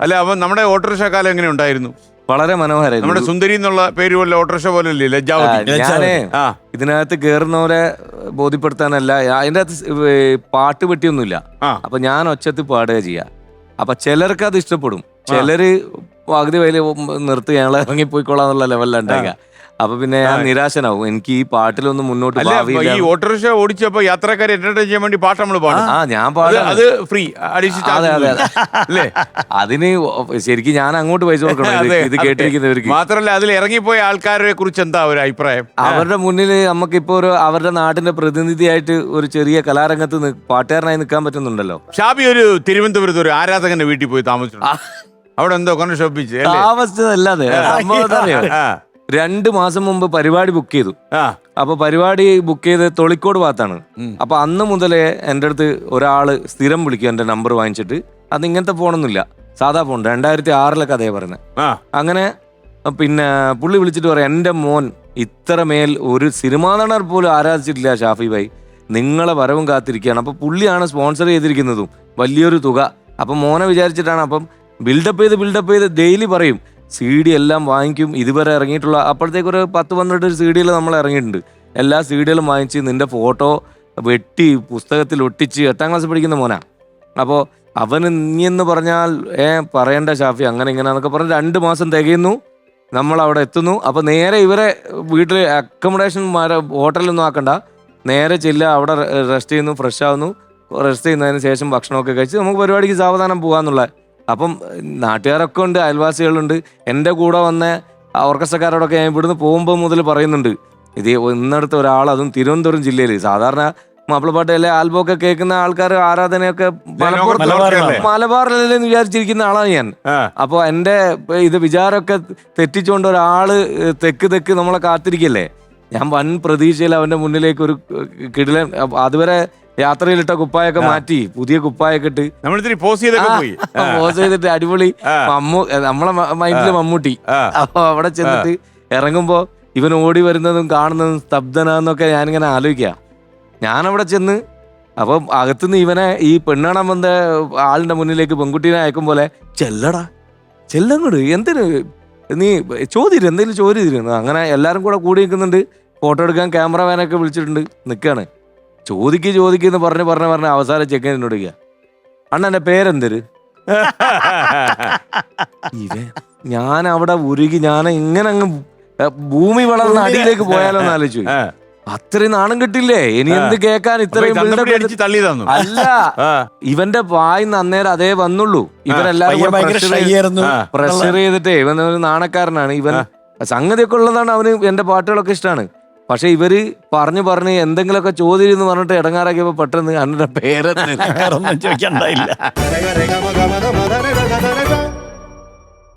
അല്ല, അപ്പൊ നമ്മുടെ ഓട്ടോറിക്ഷ കാലം എങ്ങനെ ഉണ്ടായിരുന്നു? വളരെ മനോഹരമായിരുന്നു. നമ്മുടെ സുന്ദരി എന്നുള്ള പേര് പോലെ ഓട്ടോറിക്ഷ പോലെ അല്ലേ ലജ്ജാവതി? ഞാനേ ഇതിനകത്ത് കേറുന്നവരെ ബോധ്യപ്പെടുത്താനല്ല, അതിന്റെ അകത്ത് പാട്ട് പെട്ടിയൊന്നുമില്ല. അപ്പൊ ഞാൻ ഒച്ചത്തിൽ പാടുക ചെയ്യാ. അപ്പൊ ചിലർക്ക് അത് ഇഷ്ടപ്പെടും, ചിലര് പകുതി വയല് നിർത്തി ഞങ്ങൾ ഇറങ്ങിപ്പോയിക്കോളാന്നുള്ള ലെവലിലുണ്ടാക്കുക. അപ്പൊ പിന്നെ ഞാൻ നിരാശനാവും, എനിക്ക് ഈ പാട്ടിലൊന്നും മുന്നോട്ട് ഈ ഓട്ടോറിക്ഷ ഓടിച്ചപ്പോ യാത്രക്കാരെ എന്റർടൈൻ ചെയ്യാൻ വേണ്ടി പാട്ട് നമ്മൾ പാടും. ഞാൻ പാടും, അത് ഫ്രീ. അതെ അതെ അല്ലേ, അതിന് ശരിക്കും ഞാൻ അങ്ങോട്ട് പൈസ കൊടുക്കണം ഇത് കേട്ടിരിക്കുന്നവർക്ക്. മാത്രമല്ല, അതിൽ ഇറങ്ങിപ്പോയ ആൾക്കാരെ കുറിച്ച് എന്താ ഒരു അഭിപ്രായം? അവരുടെ മുന്നിൽ നമുക്കിപ്പോ അവരുടെ നാടിന്റെ പ്രതിനിധിയായിട്ട് ഒരു ചെറിയ കലാരംഗത്ത് പാട്ടുകാരനായി നിൽക്കാൻ പറ്റുന്നുണ്ടല്ലോ. ഷാബി ഒരു തിരുവനന്തപുരത്ത് ഒരു ആരാധകന്റെ വീട്ടിൽ പോയി താമസിച്ചു. അവിടെ എന്തോ കൊണ്ട് ഷോപ്പിച്ച് താമസിച്ചതല്ലാതെ സംഭവം 2 മാസം മുമ്പ് പരിപാടി ബുക്ക് ചെയ്തു. അപ്പൊ പരിപാടി ബുക്ക് ചെയ്ത് തൊളിക്കോട് ഭാഗത്താണ്. അപ്പൊ അന്ന് മുതലേ എൻ്റെ അടുത്ത് ഒരാള് സ്ഥിരം വിളിക്കും, എന്റെ നമ്പർ വാങ്ങിച്ചിട്ട്. അത് ഇങ്ങനത്തെ ഫോണൊന്നുമില്ല, സാധാ ഫോൺ. 2006 കഥയെ പറയുന്നത്. അങ്ങനെ പിന്നെ പുള്ളി വിളിച്ചിട്ട് പറയാം, എൻ്റെ മോൻ ഇത്രമേൽ ഒരു സിനിമാ നടർ പോലും ആരാധിച്ചിട്ടില്ല ഷാഫി ഭായി, നിങ്ങളെ വരവും കാത്തിരിക്കുകയാണ്. അപ്പൊ പുള്ളിയാണ് സ്പോൺസർ ചെയ്തിരിക്കുന്നതും വലിയൊരു തുക. അപ്പം മോനെ വിചാരിച്ചിട്ടാണ്. അപ്പം ബിൽഡപ്പ് ചെയ്ത് ഡെയിലി പറയും, CD എല്ലാം വാങ്ങിക്കും. ഇതുവരെ ഇറങ്ങിയിട്ടുള്ള അപ്പോഴത്തേക്ക് ഒരു 10-12 CD നമ്മൾ ഇറങ്ങിയിട്ടുണ്ട്. എല്ലാ CD വാങ്ങിച്ച് നിന്റെ ഫോട്ടോ വെട്ടി പുസ്തകത്തിൽ ഒട്ടിച്ച് 8ാം ക്ലാസ് പഠിക്കുന്ന മോനാ. അപ്പോൾ അവന് നീ എന്ന് പറഞ്ഞാൽ പറയണ്ട ഷാഫി അങ്ങനെ ഇങ്ങനെന്നൊക്കെ പറഞ്ഞ് 2 മാസം തികയുന്നു, നമ്മളവിടെ എത്തുന്നു. അപ്പോൾ നേരെ ഇവരെ വീട്ടിൽ അക്കോമഡേഷൻ ഹോട്ടലൊന്നും ആക്കണ്ട, നേരെ ചെല്ലുക, അവിടെ റെസ്റ്റ് ചെയ്യുന്നു, ഫ്രഷ് ആവുന്നു. റെസ്റ്റ് ചെയ്യുന്നതിന് ശേഷം ഭക്ഷണമൊക്കെ കഴിച്ച് നമുക്ക് പരിപാടിക്ക് സാവധാനം പോകാന്നുള്ള. അപ്പം നാട്ടുകാരൊക്കെ ഉണ്ട്, അയൽവാസികളുണ്ട്. എൻ്റെ കൂടെ വന്ന ഓർക്കസ്ട്രക്കാരോടൊക്കെ ഞാൻ ഇവിടുന്ന് പോകുമ്പോൾ മുതൽ പറയുന്നുണ്ട്, ഇത് ഇന്നടുത്ത ഒരാൾ, അതും തിരുവനന്തപുരം ജില്ലയിൽ. സാധാരണ മാപ്പിളപ്പാട്ട് അല്ലെ ആൽബം ഒക്കെ കേൾക്കുന്ന ആൾക്കാർ ആരാധനയൊക്കെ മലബാറിലെന്ന് വിചാരിച്ചിരിക്കുന്ന ആളാണ് ഞാൻ. അപ്പോൾ എൻ്റെ ഇത് വിചാരമൊക്കെ തെറ്റിച്ചുകൊണ്ട് ഒരാള് തെക്ക് നമ്മളെ കാത്തിരിക്കല്ലേ. ഞാൻ വൻ പ്രതീക്ഷയിൽ അവൻ്റെ മുന്നിലേക്ക് ഒരു കിടിലൻ, അതുവരെ യാത്രയിലിട്ട കുപ്പായൊക്കെ മാറ്റി പുതിയ കുപ്പായൊക്കെ ഇട്ട് പോസ് ചെയ്തിട്ട് അടിപൊളി നമ്മളെ മൈൻഡില് മമ്മൂട്ടി. അപ്പൊ അവിടെ ചെന്നിട്ട് ഇറങ്ങുമ്പോ ഇവൻ ഓടി വരുന്നതും കാണുന്നതും സ്തബ്ധനാന്നൊക്കെ ഞാനിങ്ങനെ ആലോചിക്കുക. ഞാനവിടെ ചെന്ന് അപ്പം അകത്തുനിന്ന് ഇവനെ ഈ പെണ്ണാണാൻ വന്ന ആളിന്റെ മുന്നിലേക്ക് പെൺകുട്ടീനെ അയക്കും പോലെ, ചെല്ലങ്ങോട് എന്തിന് നീ ചോദ്യം എന്തെങ്കിലും ചോദ്യം. അങ്ങനെ എല്ലാരും കൂടി നിൽക്കുന്നുണ്ട്. ഫോട്ടോ എടുക്കാൻ ക്യാമറമാനൊക്കെ വിളിച്ചിട്ടുണ്ട്, നിൽക്കാണ്. ചോദിക്കെന്ന് പറഞ്ഞ് അവസാനം ചെക്കൻ എന്നോട് ചോദിക്കുക, അണ്ണ എന്റെ പേരെന്തര്? ഞാൻ അവിടെ ഉരുകി, ഞാൻ ഇങ്ങനെ അങ്ങ് ഭൂമി വളർന്ന അടിയിലേക്ക് പോയാലോ എന്ന് ആലോചിച്ചു. അത്രയും നാണം കിട്ടില്ലേ ഇനി എന്ത് കേൾക്കാൻ? ഇത്രയും അല്ല, ഇവന്റെ വായിന്ന് അന്നേരം അതേ വന്നുള്ളൂ. ഇവരെല്ലാരും പ്രഷർ ചെയ്തിട്ടേ, ഇവൻ ഒരു നാണക്കാരനാണ്. ഇവൻ സംഗതിയൊക്കെ ഉള്ളതാണ്, അവന് എന്റെ പാട്ടുകളൊക്കെ ഇഷ്ടമാണ്. പക്ഷെ ഇവര് പറഞ്ഞ് എന്തെങ്കിലുമൊക്കെ ചോദ്യം എന്ന് പറഞ്ഞിട്ട് ഇടങ്ങാറാക്കിയപ്പോ പെട്ടെന്ന് അന്നേരം പേരൊന്നും ചോദിക്കണ്ടായില്ല.